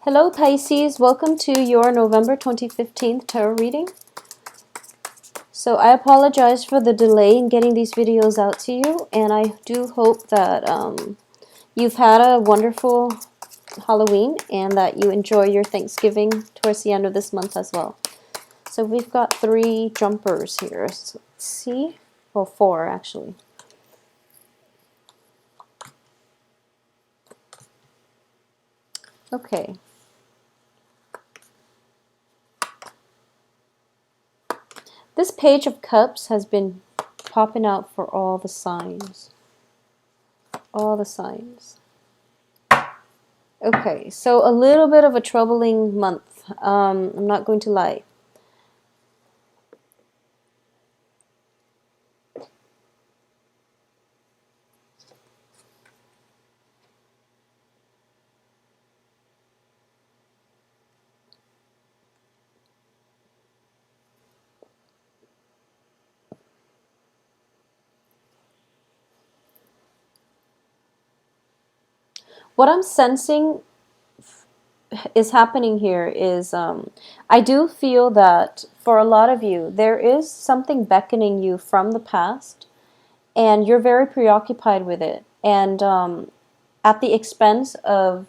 Hello Pisces, welcome to your November 2015 tarot reading. So I apologize for the delay in getting these videos out to you, and I do hope that you've had a wonderful Halloween and that you enjoy your Thanksgiving towards the end of this month as well. So we've got 3 jumpers here. So let's see. Well, 4 actually. Okay. This Page of Cups has been popping out for all the signs. All the signs. Okay, so a little bit of a troubling month. I'm not going to lie. What I'm sensing is happening here is I do feel that for a lot of you, there is something beckoning you from the past, and you're very preoccupied with it. And at the expense of,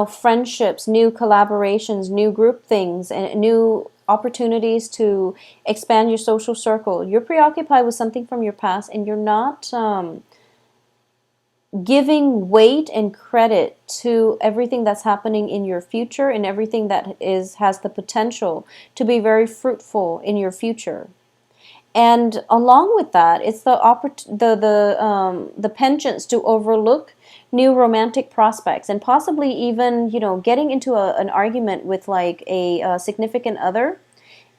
friendships, new collaborations, new group things, and new opportunities to expand your social circle. You're preoccupied with something from your past, and you're not giving weight and credit to everything that's happening in your future and everything that has the potential to be very fruitful in your future. And along with that, it's the penchants to overlook new romantic prospects, and possibly even getting into an argument with like a significant other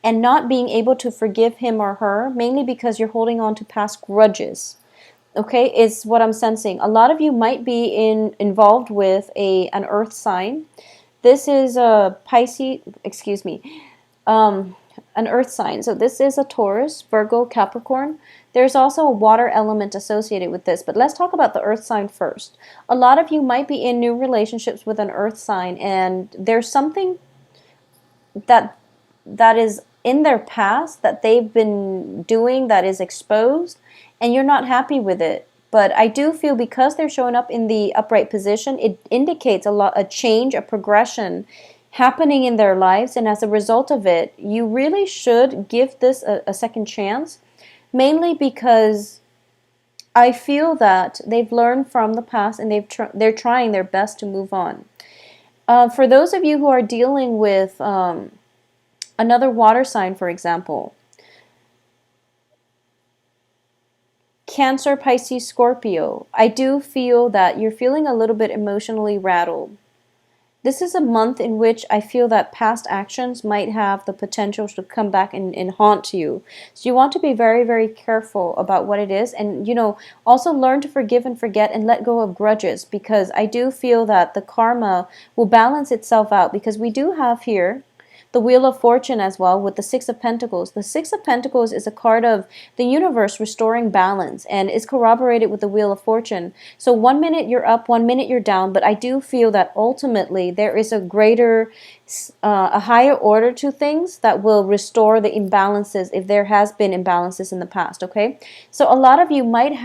and not being able to forgive him or her, mainly because you're holding on to past grudges. Okay, is what I'm sensing. A lot of you might be involved with an earth sign. This is a Pisces, excuse me, an earth sign. So this is a Taurus, Virgo, Capricorn. There's also a water element associated with this, but let's talk about the earth sign first. A lot of you might be in new relationships with an earth sign, and there's something that is in their past that they've been doing that is exposed, and you're not happy with it. But I do feel because they're showing up in the upright position, it indicates a change, a progression happening in their lives, and as a result of it, you really should give this a second chance, mainly because I feel that they've learned from the past and they're trying their best to move on. For those of you who are dealing with another water sign, for example, Cancer, Pisces, Scorpio, I do feel that you're feeling a little bit emotionally rattled. This is a month in which I feel that past actions might have the potential to come back and haunt you. So you want to be very, very careful about what it is, and also learn to forgive and forget and let go of grudges, because I do feel that the karma will balance itself out, because we do have here the Wheel of Fortune as well with the Six of Pentacles. The Six of Pentacles is a card of the universe restoring balance and is corroborated with the Wheel of Fortune. So 1 minute you're up, 1 minute you're down, but I do feel that ultimately there is a greater, a higher order to things that will restore the imbalances if there has been imbalances in the past, okay? So a lot of you might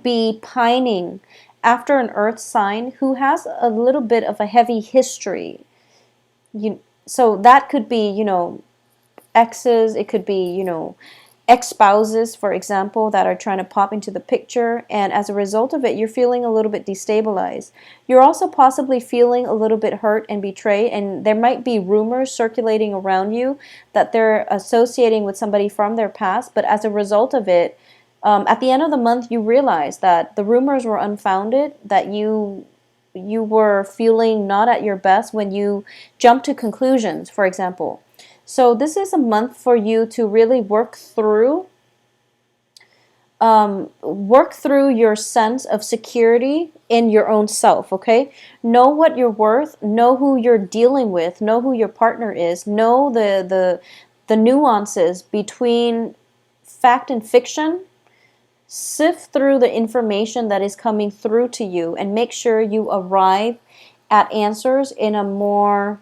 be pining after an earth sign who has a little bit of a heavy history. So that could be, exes, it could be, ex-spouses, for example, that are trying to pop into the picture, and as a result of it, you're feeling a little bit destabilized. You're also possibly feeling a little bit hurt and betrayed, and there might be rumors circulating around you that they're associating with somebody from their past, but as a result of it, at the end of the month, you realize that the rumors were unfounded, that you were feeling not at your best when you jump to conclusions, for example. So this is a month for you to really work through your sense of security in your own self, okay? Know what you're worth, know who you're dealing with, know who your partner is, know the nuances between fact and fiction. Sift through the information that is coming through to you and make sure you arrive at answers in a more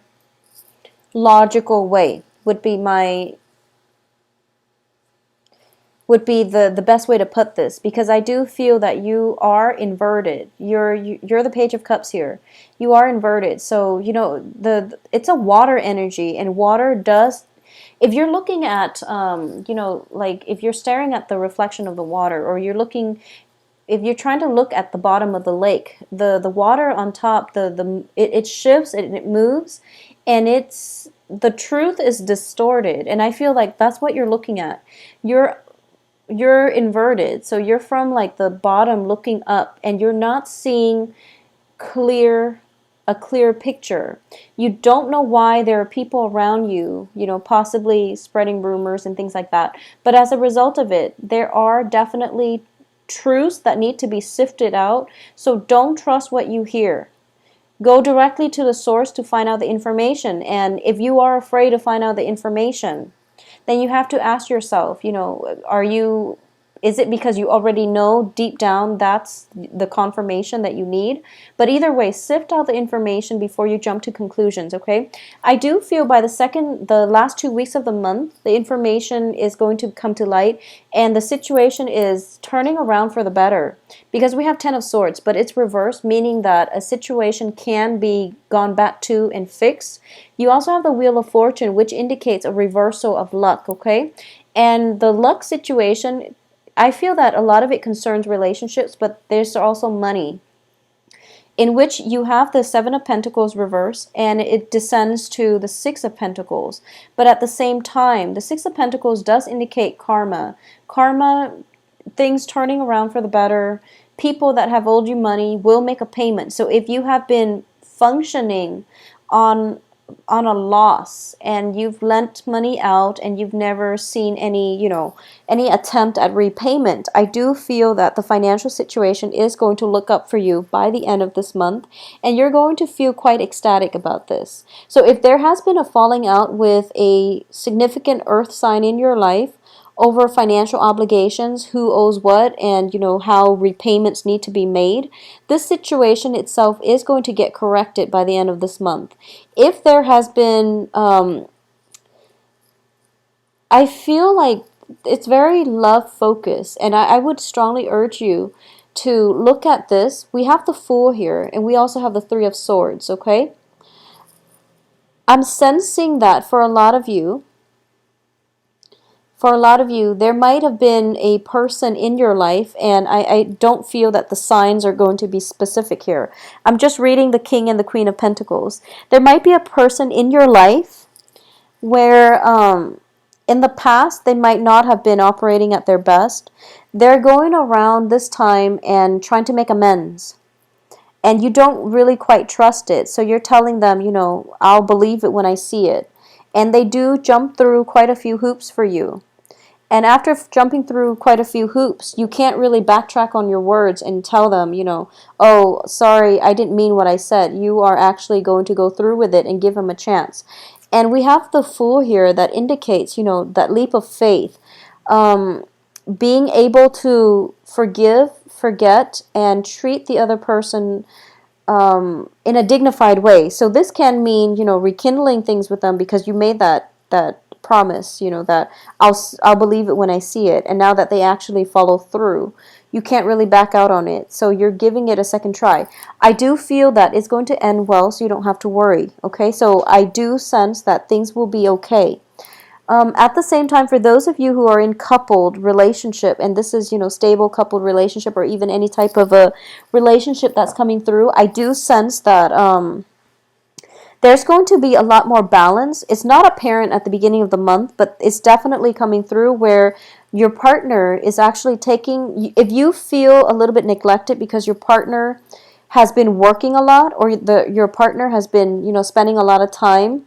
logical way would be the best way to put this, because I do feel that you are inverted. You're the Page of Cups here. You are inverted. So, it's a water energy, and water does, if you're looking at like if you're staring at the reflection of the water, or if you're trying to look at the bottom of the lake, the water on top, it shifts and it moves, and the truth is distorted, and I feel like that's what you're looking at. You're inverted, so you're from like the bottom looking up, and you're not seeing a clear picture. You don't know why there are people around you, possibly spreading rumors and things like that. But as a result of it, there are definitely truths that need to be sifted out. So don't trust what you hear. Go directly to the source to find out the information. And if you are afraid to find out the information, then you have to ask yourself, is it because you already know deep down that's the confirmation that you need? But either way, sift out the information before you jump to conclusions, okay? I do feel by the last 2 weeks of the month, the information is going to come to light, and the situation is turning around for the better. Because we have 10 of Swords, but it's reversed, meaning that a situation can be gone back to and fixed. You also have the Wheel of Fortune, which indicates a reversal of luck, okay? And the luck situation, I feel that a lot of it concerns relationships, but there's also money, in which you have the Seven of Pentacles reversed, and it descends to the Six of Pentacles. But at the same time, the Six of Pentacles does indicate karma. Karma, things turning around for the better. People that have owed you money will make a payment. So if you have been functioning on a loss, and you've lent money out and you've never seen any attempt at repayment, I do feel that the financial situation is going to look up for you by the end of this month, and you're going to feel quite ecstatic about this. So if there has been a falling out with a significant earth sign in your life over financial obligations, who owes what, and how repayments need to be made, this situation itself is going to get corrected by the end of this month. If there has been, I feel like it's very love focused, and I would strongly urge you to look at this. We have the Fool here, and we also have the Three of Swords, okay? I'm sensing that for a lot of you, there might have been a person in your life, and I don't feel that the signs are going to be specific here. I'm just reading the King and the Queen of Pentacles. There might be a person in your life where in the past they might not have been operating at their best. They're going around this time and trying to make amends. And you don't really quite trust it. So you're telling them, I'll believe it when I see it. And they do jump through quite a few hoops for you. And after jumping through quite a few hoops, you can't really backtrack on your words and tell them, oh, sorry, I didn't mean what I said. You are actually going to go through with it and give them a chance. And we have the Fool here that indicates, that leap of faith. Being able to forgive, forget, and treat the other person in a dignified way. So this can mean, rekindling things with them because you made that promise, that I'll believe it when I see it. And now that they actually follow through, you can't really back out on it. So you're giving it a second try. I do feel that it's going to end well, so you don't have to worry. Okay, so I do sense that things will be okay. At the same time, for those of you who are in coupled relationship, and this is, stable coupled relationship, or even any type of a relationship that's coming through, I do sense that there's going to be a lot more balance. It's not apparent at the beginning of the month, but it's definitely coming through where your partner is actually taking, if you feel a little bit neglected because your partner has been working a lot, or your partner has been, spending a lot of time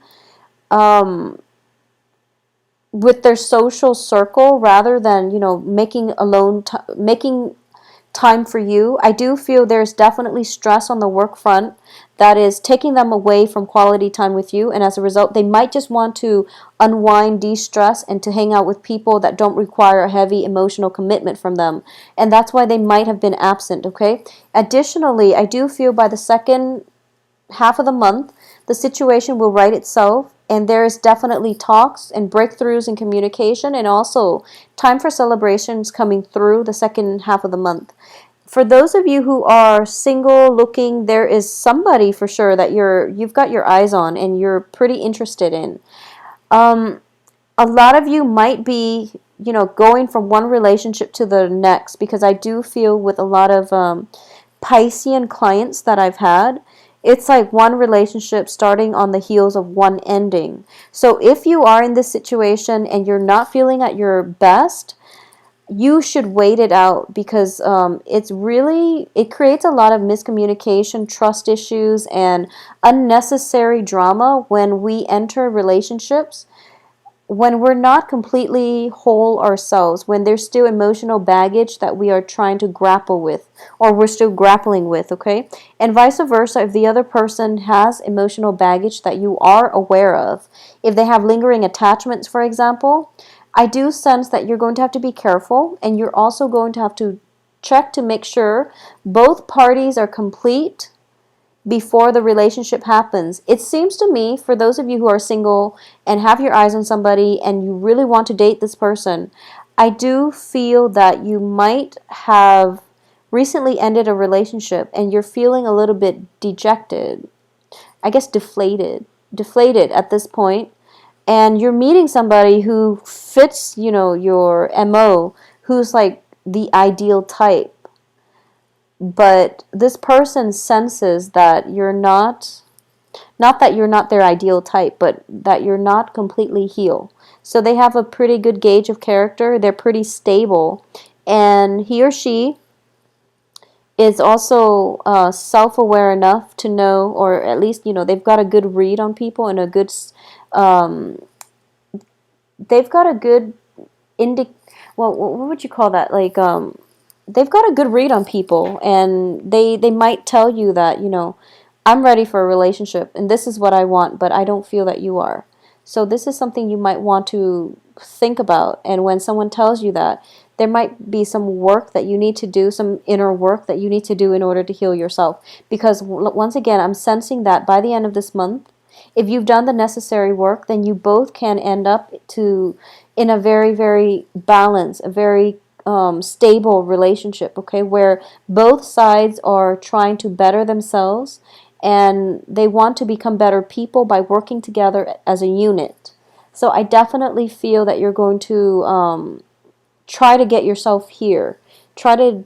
with their social circle rather than, making time for you, I do feel there's definitely stress on the work front that is taking them away from quality time with you, and as a result they might just want to unwind, de-stress, and to hang out with people that don't require a heavy emotional commitment from them, and that's why they might have been absent, okay? Additionally, I do feel by the second half of the month, the situation will right itself, and there is definitely talks and breakthroughs in communication, and also time for celebrations coming through the second half of the month. For those of you who are single looking, there is somebody for sure that you've got your eyes on and you're pretty interested in. A lot of you might be, going from one relationship to the next, because I do feel with a lot of Piscean clients that I've had, it's like one relationship starting on the heels of one ending. So if you are in this situation and you're not feeling at your best, you should wait it out, because it creates a lot of miscommunication, trust issues, and unnecessary drama when we enter relationships when we're not completely whole ourselves, when there's still emotional baggage that we are trying to grapple with, or we're still grappling with, okay? And vice versa, if the other person has emotional baggage that you are aware of, if they have lingering attachments, for example, I do sense that you're going to have to be careful, and you're also going to have to check to make sure both parties are complete before the relationship happens. It seems to me, for those of you who are single and have your eyes on somebody and you really want to date this person, I do feel that you might have recently ended a relationship and you're feeling a little bit dejected. I guess deflated at this point, and you're meeting somebody who fits, your MO, who's like the ideal type. But this person senses that you're not that you're not their ideal type, but that you're not completely healed. So they have a pretty good gauge of character. They're pretty stable. And he or she is also self-aware enough to know, or at least, they've got a good read on people and um, they've got a good well, what would you call that? Like, they've got a good read on people, and they might tell you that, I'm ready for a relationship and this is what I want, but I don't feel that you are. So this is something you might want to think about. And when someone tells you that, there might be some work that you need to do, some inner work that you need to do in order to heal yourself. Because once again, I'm sensing that by the end of this month, if you've done the necessary work, then you both can end up in a very, very balanced, a very stable relationship, okay, where both sides are trying to better themselves and they want to become better people by working together as a unit. So I definitely feel that you're going to try to get yourself here. Try to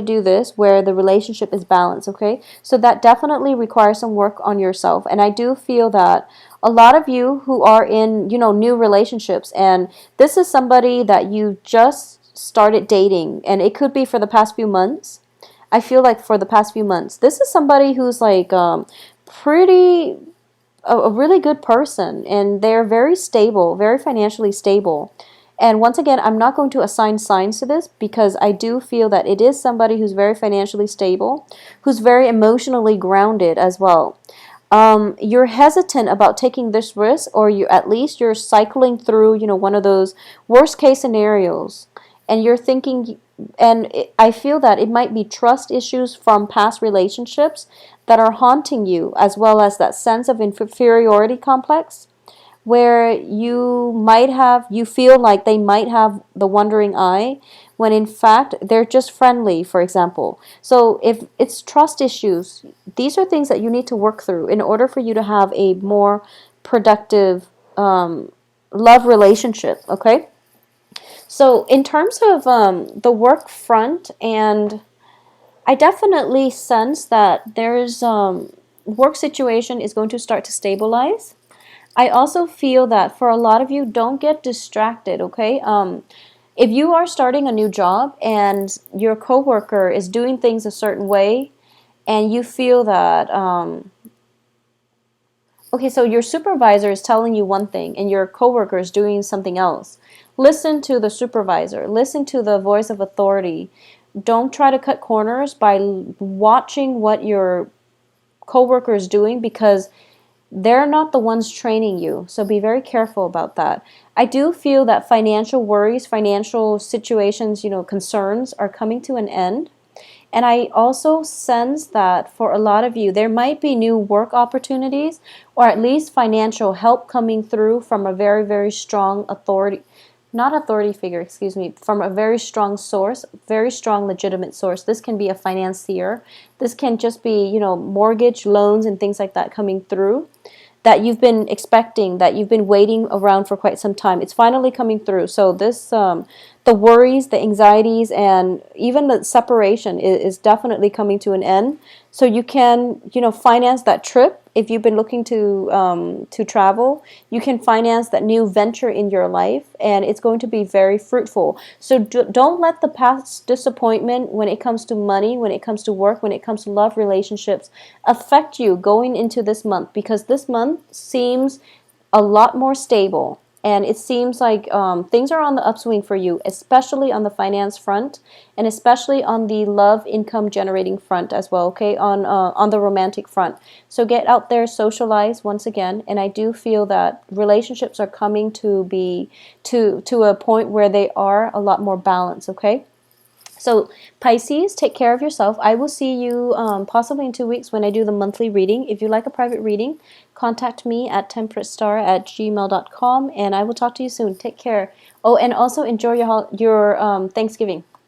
do this where the relationship is balanced, okay? So that definitely requires some work on yourself. And I do feel that a lot of you who are in, new relationships, and this is somebody that you just started dating, and it could be for the past few months. I feel like for the past few months, this is somebody who's like pretty a really good person, and they're very stable, very financially stable. And once again, I'm not going to assign signs to this, because I do feel that it is somebody who's very financially stable, who's very emotionally grounded as well. You're hesitant about taking this risk, or at least you're cycling through, one of those worst case scenarios, and you're thinking, and I feel that it might be trust issues from past relationships that are haunting you, as well as that sense of inferiority complex, where you feel like they might have the wandering eye, when in fact they're just friendly, for example. So if it's trust issues, these are things that you need to work through in order for you to have a more productive love relationship, okay? So in terms of the work front, and I definitely sense that there's work situation is going to start to stabilize. I also feel that for a lot of you, don't get distracted, okay? If you are starting a new job and your coworker is doing things a certain way, and you feel that, okay, so your supervisor is telling you one thing and your coworker is doing something else. Listen to the supervisor. Listen to the voice of authority. Don't try to cut corners by watching what your coworker is doing, because they're not the ones training you. So be very careful about that. I do feel that financial worries, financial situations, concerns are coming to an end. And I also sense that for a lot of you, there might be new work opportunities or at least financial help coming through from a very, very strong authority, not authority figure, excuse me, from a very strong source, very strong legitimate source. This can be a financier. This can just be, mortgage loans and things like that coming through that you've been expecting, that you've been waiting around for quite some time. It's finally coming through. So this, the worries, the anxieties, and even the separation is definitely coming to an end. So you can, finance that trip if you've been looking to travel. You can finance that new venture in your life, and it's going to be very fruitful. So don't let the past disappointment when it comes to money, when it comes to work, when it comes to love relationships affect you going into this month, because this month seems a lot more stable. And it seems like things are on the upswing for you, especially on the finance front, and especially on the love income generating front as well. Okay, on the romantic front. So get out there, socialize once again, and I do feel that relationships are coming to be to a point where they are a lot more balanced. Okay. So Pisces, take care of yourself. I will see you possibly in 2 weeks when I do the monthly reading. If you like a private reading, contact me at temperatestar@gmail.com, and I will talk to you soon. Take care. Oh, and also enjoy your Thanksgiving.